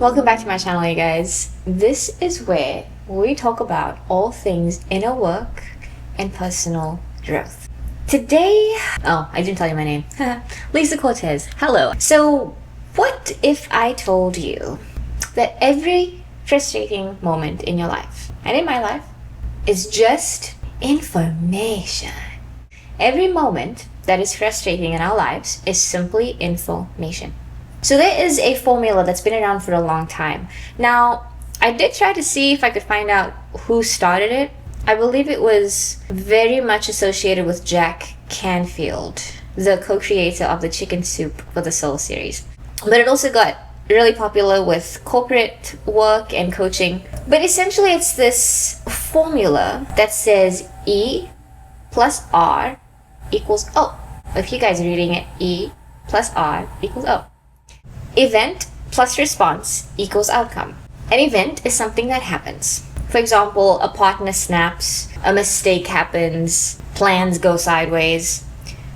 Welcome back to my channel, you guys. This is where we talk about all things inner work and personal growth. Today, I didn't tell you my name. Lisa Cortez. Hello. So, what if I told you that every frustrating moment in your life, and in my life, is just information? Every moment that is frustrating in our lives is simply information. So there is a formula that's been around for a long time. Now, I did try to see if I could find out who started it. I believe it was very much associated with Jack Canfield, the co-creator of the Chicken Soup for the Soul series. But it also got really popular with corporate work and coaching. But essentially it's this formula that says E plus R equals O. If you guys are reading it, E plus R equals O. Event plus response equals outcome. An event is something that happens. For example, a partner snaps, a mistake happens, plans go sideways.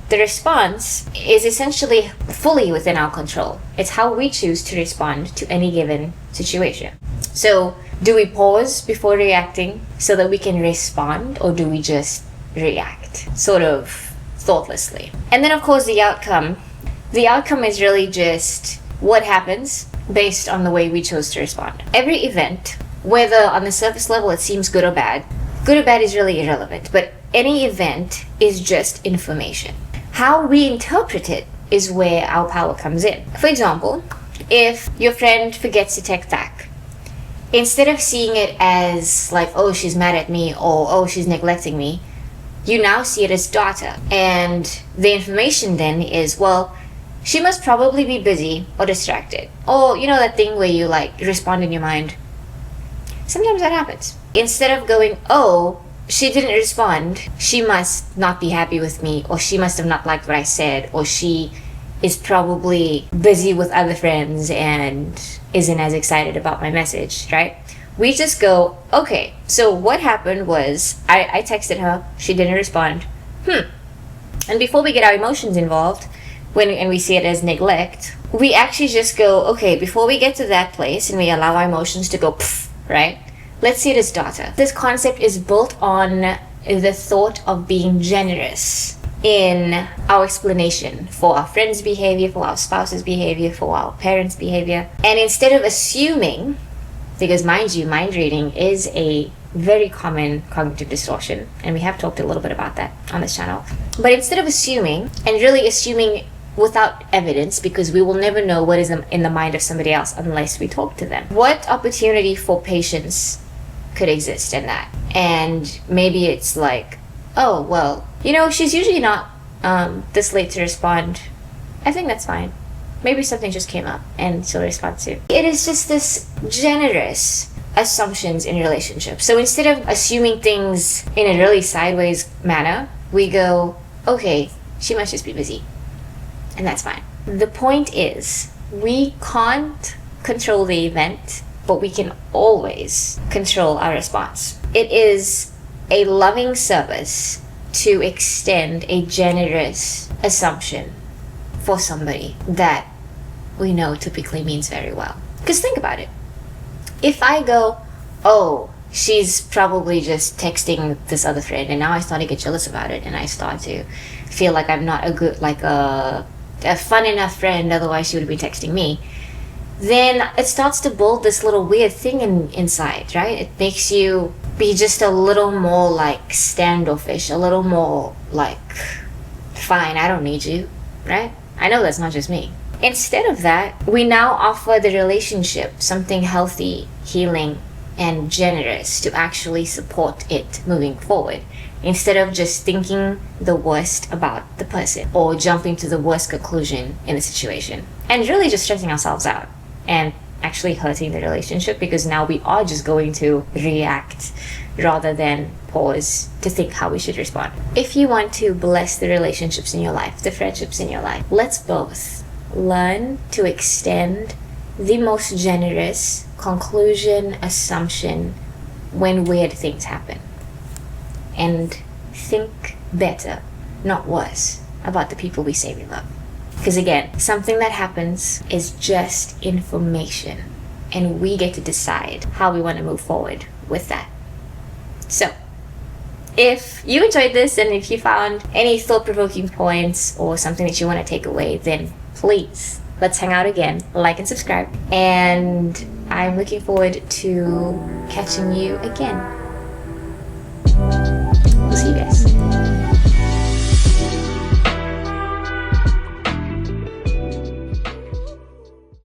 The response is essentially fully within our control. It's how we choose to respond to any given situation. So, do we pause before reacting so that we can respond, or do we just react, sort of thoughtlessly? And then, of course, the outcome. The outcome is really just what happens based on the way we chose to respond. Every event, whether on the surface level it seems good or bad is really irrelevant, but any event is just information. How we interpret it is where our power comes in. For example, if your friend forgets to text back, instead of seeing it as like, oh, she's mad at me, or oh, she's neglecting me, you now see it as data. And the information then is, well, she must probably be busy or distracted. Or, you know, that thing where you like respond in your mind. Sometimes that happens. Instead of going, oh, she didn't respond, she must not be happy with me, or she must have not liked what I said, or she is probably busy with other friends and isn't as excited about my message, right? We just go, okay, so what happened was I texted her, she didn't respond. And before we get our emotions involved, and we see it as neglect, we actually just go, okay, before we get to that place and we allow our emotions to go, pff, right? Let's see it as data. This concept is built on the thought of being generous in our explanation for our friends' behavior, for our spouse's behavior, for our parents' behavior. And instead of assuming, because mind you, mind reading is a very common cognitive distortion, and we have talked a little bit about that on this channel. But instead of assuming, and really assuming without evidence, because we will never know what is in the mind of somebody else unless we talk to them, what opportunity for patience could exist in that? And maybe it's like, oh, well, you know, she's usually not this late to respond. I think that's fine. Maybe something just came up and she'll respond to. It is just this generous assumptions in relationships. So instead of assuming things in a really sideways manner, we go, okay, she must just be busy. And that's fine. The point is, we can't control the event, but we can always control our response. It is a loving service to extend a generous assumption for somebody that we know typically means very well. Because think about it. If I go, oh, she's probably just texting this other friend, and now I start to get jealous about it, and I start to feel like I'm not a good, like a fun enough friend, otherwise she would be texting me, then it starts to build this little weird thing inside, right? It makes you be just a little more like standoffish, a little more like, fine, I don't need you, right? I know that's not just me. Instead of that, we now offer the relationship something healthy, healing, and generous to actually support it moving forward, instead of just thinking the worst about the person or jumping to the worst conclusion in the situation and really just stressing ourselves out and actually hurting the relationship, because now we are just going to react rather than pause to think how we should respond. If you want to bless the relationships in your life, the friendships in your life, let's both learn to extend the most generous conclusion assumption when weird things happen, and think better, not worse, about the people we say we love. Because again, something that happens is just information. and we get to decide how we want to move forward with that. So, if you enjoyed this and if you found any thought-provoking points or something that you want to take away, then please, let's hang out again, like and subscribe. And I'm looking forward to catching you again